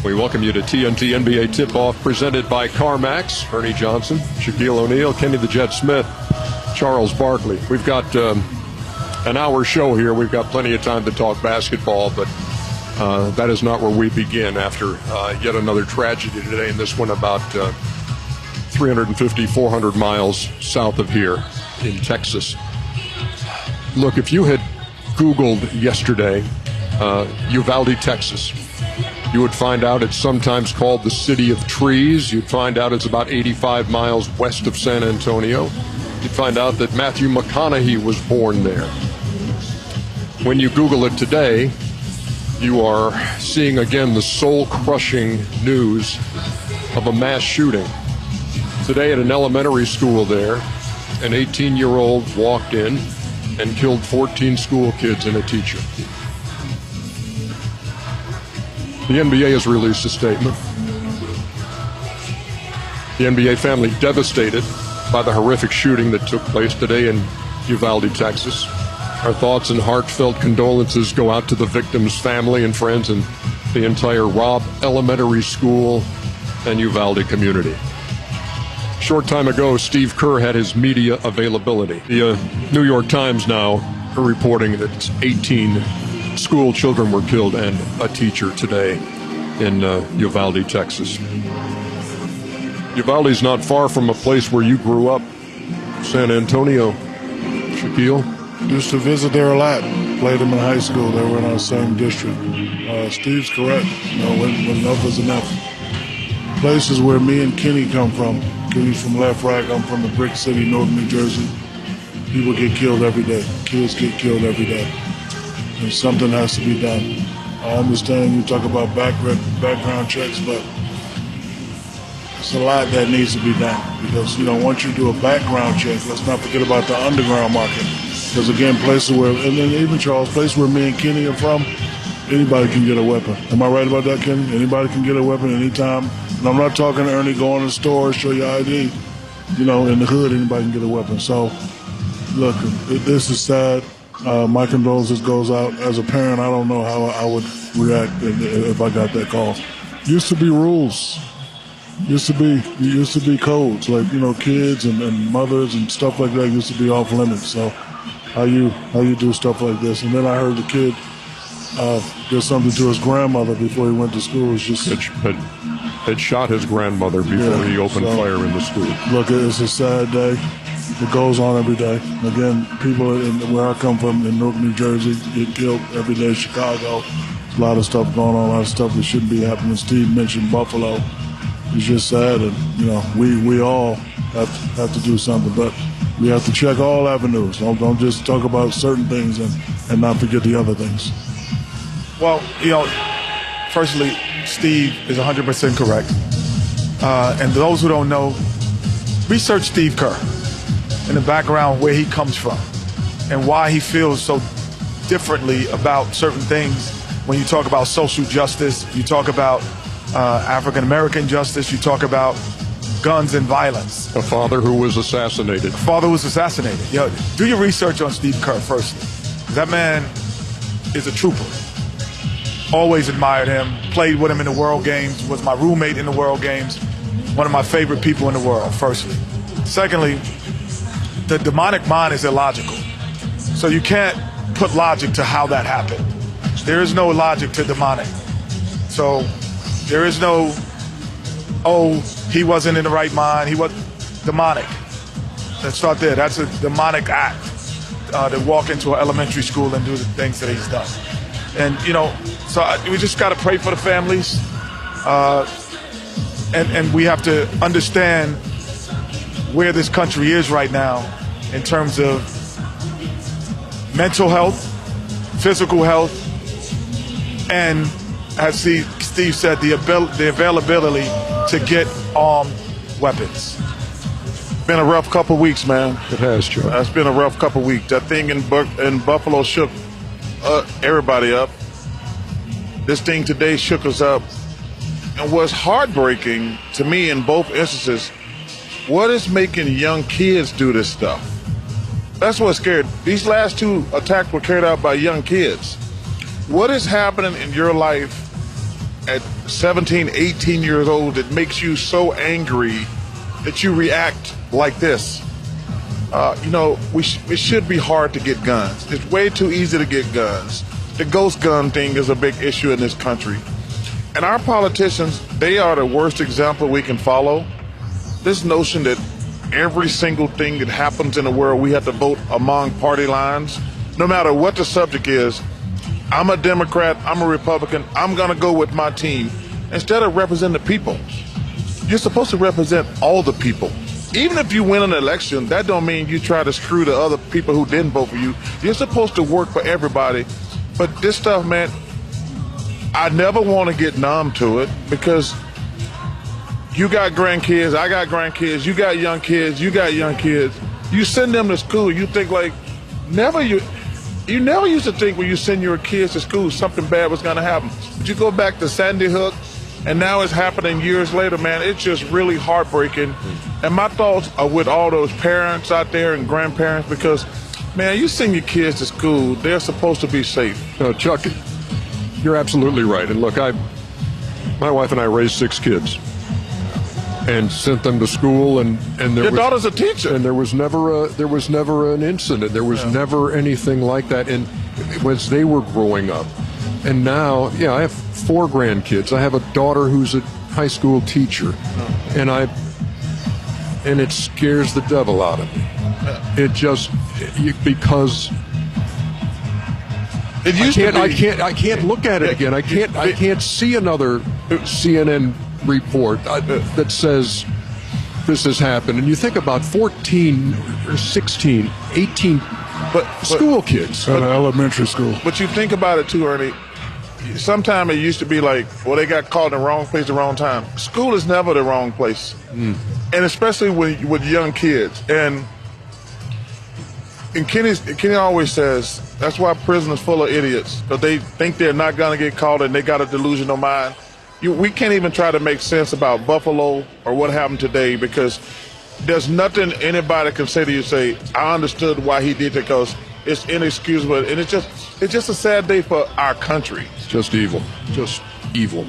We welcome you to TNT NBA Tip-Off presented by Carmax. Ernie Johnson, Shaquille O'Neal, Kenny the Jet Smith, Charles Barkley. We've got an hour show here. We've got plenty of time to talk basketball, but that is not where we begin after yet another tragedy today, and this one about 350, 400 miles south of here in Texas. Look, if you had Googled yesterday Uvalde, Texas, you would find out it's sometimes called the City of Trees. You'd find out it's about 85 miles west of San Antonio. You'd find out that Matthew McConaughey was born there. When you Google it today, you are seeing again the soul-crushing news of a mass shooting. Today at an elementary school there, an 18-year-old walked in and killed 14 school kids and a teacher. The NBA has released a statement. The NBA family devastated by the horrific shooting that took place today in Uvalde, Texas. Our thoughts and heartfelt condolences go out to the victim's family and friends and the entire Robb Elementary School and Uvalde community. A short time ago, Steve Kerr had his media availability. The New York Times now are reporting that 18 school children were killed and a teacher today in Uvalde, Texas. Uvalde is not far from a place where you grew up, San Antonio. Shaquille? Used to visit there a lot. Played them in high school. They were in our same district. Steve's correct. You know, when enough is enough. Places where me and Kenny come from. Kenny's from Left Rack. I'm from the Brick City, northern New Jersey. People get killed every day. Kids get killed every day. And something has to be done. I understand you talk about background checks, but it's a lot that needs to be done. Because, you know, once you do a background check, let's not forget about the underground market. Because, again, places where, and then even Charles, places where me and Kenny are from, anybody can get a weapon. Am I right about that, Kenny? Anybody can get a weapon anytime. And I'm not talking to Ernie, go in the store, show your ID. You know, in the hood, anybody can get a weapon. So, look, this is sad. My condolences goes out. As a parent, I don't know how I would react if I got that call. Used to be rules. Used to be codes. Like, you know, kids and mothers and stuff like that used to be off limits. So how you do stuff like this. And then I heard the kid did something to his grandmother before he went to school. It's just had shot his grandmother before he opened fire in the school. Look, it's a sad day. It goes on every day. Again, people where I come from in North New Jersey get killed every day. Chicago, there's a lot of stuff going on, a lot of stuff that shouldn't be happening. Steve mentioned Buffalo. It's just sad, and you know we all have to do something, but we have to check all avenues. Don't just talk about certain things and not forget the other things. Well, you know, firstly, Steve is 100% correct. And those who don't know, research Steve Kerr in the background where he comes from and why he feels so differently about certain things. When you talk about social justice, you talk about African-American justice, you talk about guns and violence. A father who was assassinated. You know, do your research on Steve Kerr firstly. That man is a trooper. Always admired him, played with him in the World Games, was my roommate in the World Games, one of my favorite people in the world, firstly. Secondly, the demonic mind is illogical. So you can't put logic to how that happened. There is no logic to demonic. So there is no, oh, he wasn't in the right mind, he was demonic. Let's start there. That's a demonic act to walk into an elementary school and do the things that he's done. And, you know, so we just got to pray for the families. And we have to understand where this country is right now in terms of mental health, physical health, and, as Steve said, the availability to get armed weapons. Been a rough couple weeks, man. It has, Joe. It's been a rough couple weeks. That thing in Buffalo shook everybody up. This thing today shook us up. And what's heartbreaking to me in both instances, what is making young kids do this stuff? That's what's scared. These last two attacks were carried out by young kids. What is happening in your life at 17, 18 years old that makes you so angry that you react like this? It should be hard to get guns. It's way too easy to get guns. The ghost gun thing is a big issue in this country. And our politicians, they are the worst example we can follow. This notion that every single thing that happens in the world, we have to vote among party lines, no matter what the subject is. I'm a Democrat, I'm a Republican, I'm going to go with my team. Instead of representing the people, you're supposed to represent all the people. Even if you win an election, that don't mean you try to screw the other people who didn't vote for you. You're supposed to work for everybody. But this stuff, man, I never want to get numb to it, because you got grandkids, I got grandkids, you got young kids, you got young kids. You send them to school, you think like, you never used to think when you send your kids to school something bad was going to happen. But you go back to Sandy Hook, and now it's happening years later, man. It's just really heartbreaking. And my thoughts are with all those parents out there and grandparents, because, man, you send your kids to school, they're supposed to be safe. Chuck, you're absolutely right. And look, my wife and I raised 6 kids and sent them to school, and your daughter's a teacher, and there was never an incident. There was never anything like that. And as they were growing up, and now, I have 4 grandkids. I have a daughter who's a high school teacher, and it scares the devil out of me. It just because it used I can't look at it again. I can't see another CNN report that says this has happened. And you think about 14 or 16, 18 school kids. At elementary school. But you think about it too, Ernie. Sometimes it used to be like, well, they got caught in the wrong place at the wrong time. School is never the wrong place. And especially with young kids. And Kenny always says, that's why prison is full of idiots, because they think they're not going to get caught and they got a delusional mind. We can't even try to make sense about Buffalo or what happened today, because there's nothing anybody can say to you, say, I understood why he did it, because it's inexcusable. And it's just a sad day for our country. It's just evil. Just evil.